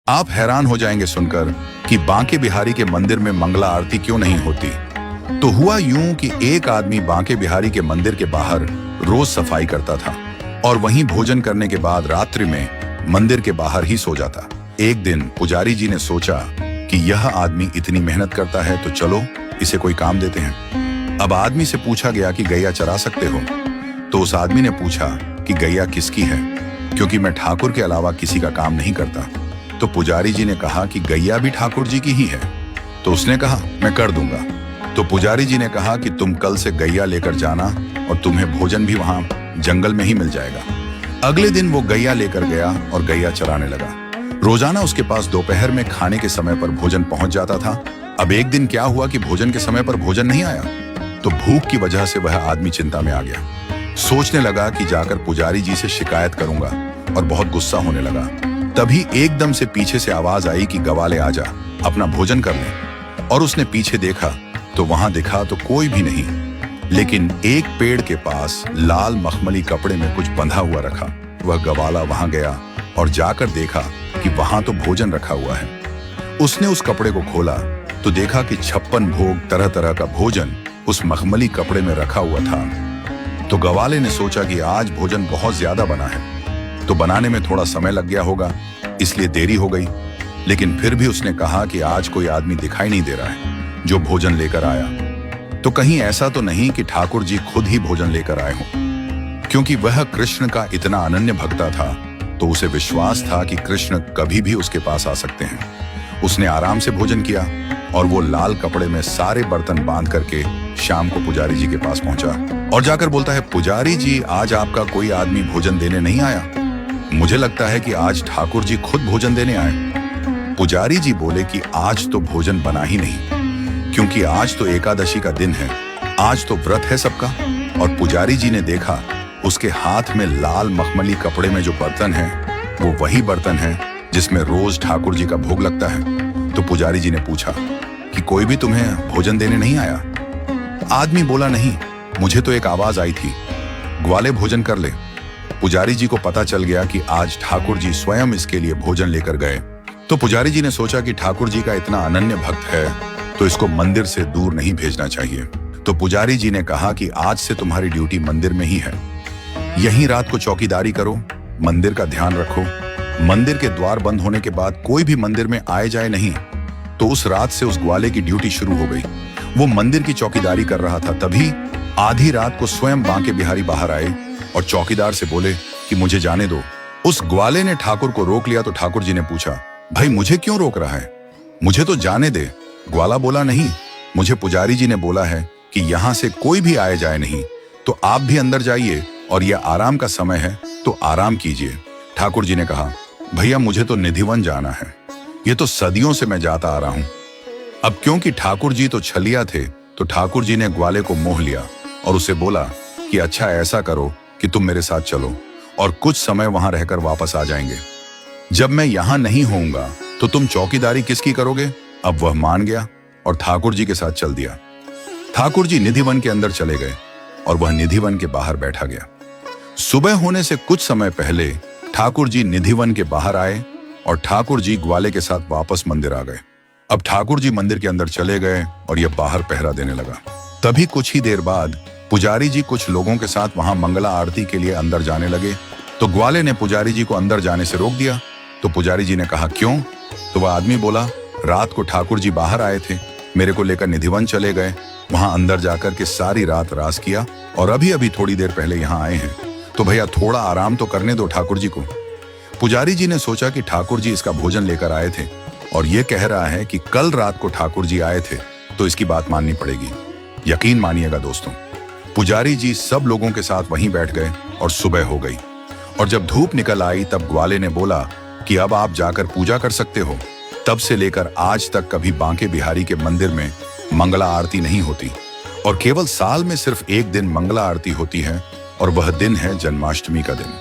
आप हैरान हो जाएंगे सुनकर कि बांके बिहारी के मंदिर में मंगला आरती क्यों नहीं होती। तो हुआ यूं कि एक आदमी बांके बिहारी के मंदिर के बाहर रोज सफाई करता था और वहीं भोजन करने के बाद रात्रि में मंदिर के बाहर ही सो जाता। एक दिन पुजारी जी ने सोचा कि यह आदमी इतनी मेहनत करता है तो चलो इसे कोई काम देते हैं। अब आदमी से पूछा गया कि गैया चरा सकते हो? तो उस आदमी ने पूछा कि गैया किसकी है, क्योंकि मैं ठाकुर के अलावा किसी का काम नहीं करता। तो पुजारी जी ने कहा कि गैया भी ठाकुर जी की ही है। तो उसने कहा मैं कर दूंगा। तो पुजारी जी ने कहा कि तुम कल से गैया लेकर जाना और तुम्हें भोजन भी वहां जंगल में ही मिल जाएगा। अगले दिन वो गैया लेकर गया और गैया चराने लगा। रोजाना उसके पास दोपहर में खाने के समय पर भोजन पहुंच जाता था। अब एक दिन क्या हुआ कि भोजन के समय पर भोजन नहीं आया, तो भूख की वजह से वह आदमी चिंता में आ गया। सोचने लगा कि जाकर पुजारी जी से शिकायत करूंगा और बहुत गुस्सा होने लगा। तभी एकदम से पीछे से आवाज आई कि गवाले आजा, अपना भोजन कर ले। और उसने पीछे देखा तो वहां दिखा तो कोई भी नहीं, लेकिन एक पेड़ के पास लाल मखमली कपड़े में कुछ बंधा हुआ रखा। वह गवाला वहां गया और जाकर देखा कि वहां तो भोजन रखा हुआ है। उसने उस कपड़े को खोला तो देखा कि 56 भोग तरह तरह का भोजन उस मखमली कपड़े में रखा हुआ था। तो गवाले ने सोचा कि आज भोजन बहुत ज्यादा बना है, तो बनाने में थोड़ा समय लग गया होगा, इसलिए देरी हो गई। लेकिन फिर भी उसने कहा कि आज कोई आदमी दिखाई नहीं दे रहा है जो भोजन लेकर आया, तो कहीं ऐसा तो नहीं कि ठाकुर जी खुद ही भोजन लेकर आए हों। क्योंकि वह कृष्ण का इतना अनन्य भक्ता था तो उसे विश्वास था कि कृष्ण कभी भी उसके पास आ सकते हैं। उसने आराम से भोजन किया और वो लाल कपड़े में सारे बर्तन बांध करके शाम को पुजारी जी के पास पहुंचा और जाकर बोलता है, पुजारी जी आज आपका कोई आदमी भोजन देने नहीं आया। मुझे लगता है कि आज ठाकुर जी खुद भोजन देने आए। पुजारी जी बोले कि आज तो भोजन बना ही नहीं, क्योंकि आज तो एकादशी का दिन है, आज तो व्रत है सबका। और पुजारी जी ने देखा उसके हाथ में लाल मखमली कपड़े में जो बर्तन है वो वही बर्तन है जिसमें रोज ठाकुर जी का भोग लगता है। तो पुजारी जी ने पूछा कि कोई भी तुम्हें भोजन देने नहीं आया? आदमी बोला नहीं, मुझे तो एक आवाज आई थी, ग्वाले भोजन कर ले। पुजारी जी को पता चल गया कि आज ठाकुर जी स्वयं इसके लिए भोजन लेकर गए। तो पुजारी जी ने सोचा कि ठाकुर जी का इतना अनन्य भक्त है तो इसको मंदिर से दूर नहीं भेजना चाहिए। तो पुजारी जी ने कहा कि आज से तुम्हारी ड्यूटी मंदिर में ही है, यहीं रात को चौकीदारी करो, मंदिर का ध्यान रखो। मंदिर के द्वार बंद होने के बाद कोई भी मंदिर में आए जाए नहीं। तो उस रात से उस ग्वाले की ड्यूटी शुरू हो गई। वो मंदिर की चौकीदारी कर रहा था, तभी आधी रात को स्वयं बांके बिहारी बाहर आए और चौकीदार से बोले कि मुझे जाने दो। उस ग्वाले ने ठाकुर को रोक लिया। तो ठाकुर जी ने पूछा, भाई मुझे क्यों रोक रहा है, मुझे तो जाने दे। ग्वाला बोला, नहीं, मुझे पुजारी जी ने बोला है कि यहाँ से कोई भी आए जाए नहीं, तो आप भी अंदर जाइए और यह आराम का समय है तो आराम कीजिए। ठाकुर जी ने कहा, भैया मुझे तो निधिवन जाना है, ये तो सदियों से मैं जाता आ रहा हूं। अब क्योंकि ठाकुर जी तो छलिया थे तो ठाकुर जी ने ग्वाले को मोह लिया और उसे बोला कि अच्छा ऐसा करो कि तुम मेरे साथ चलो और कुछ समय वहां रहकर वापस आ जाएंगे। जब मैं यहां नहीं होऊंगा तो तुम चौकीदारी किसकी करोगे? अब वह मान गया और ठाकुर जी के साथ चल दिया। ठाकुर जी निधिवन के अंदर चले गए और वह निधिवन के बाहर बैठा गया। सुबह होने से कुछ समय पहले ठाकुर जी निधिवन के बाहर आए और ठाकुर जी ग्वाले के साथ वापस मंदिर आ गए। अब ठाकुर जी मंदिर के अंदर चले गए और यह बाहर पहरा देने लगा। तभी कुछ ही देर बाद पुजारी जी कुछ लोगों के साथ वहां मंगला आरती के लिए अंदर जाने लगे। तो ग्वाले ने पुजारी जी को अंदर जाने से रोक दिया। तो पुजारी जी ने कहा, क्यों? तो वह आदमी बोला, रात को ठाकुर जी बाहर आए थे, मेरे को लेकर निधिवन चले गए, वहां अंदर जाकर के सारी रात रास किया और अभी अभी थोड़ी देर पहले यहाँ आए हैं, तो भैया थोड़ा आराम तो करने दो ठाकुर जी को। पुजारी जी ने सोचा कि ठाकुर जी इसका भोजन लेकर आए थे और ये कह रहा है कि कल रात को ठाकुर जी आए थे, तो इसकी बात माननी पड़ेगी। यकीन मानिएगा दोस्तों, पुजारी जी सब लोगों के साथ वहीं बैठ गए और सुबह हो गई। और जब धूप निकल आई तब ग्वाले ने बोला कि अब आप जाकर पूजा कर सकते हो। तब से लेकर आज तक कभी बांके बिहारी के मंदिर में मंगला आरती नहीं होती और केवल साल में सिर्फ एक दिन मंगला आरती होती है और वह दिन है जन्माष्टमी का दिन।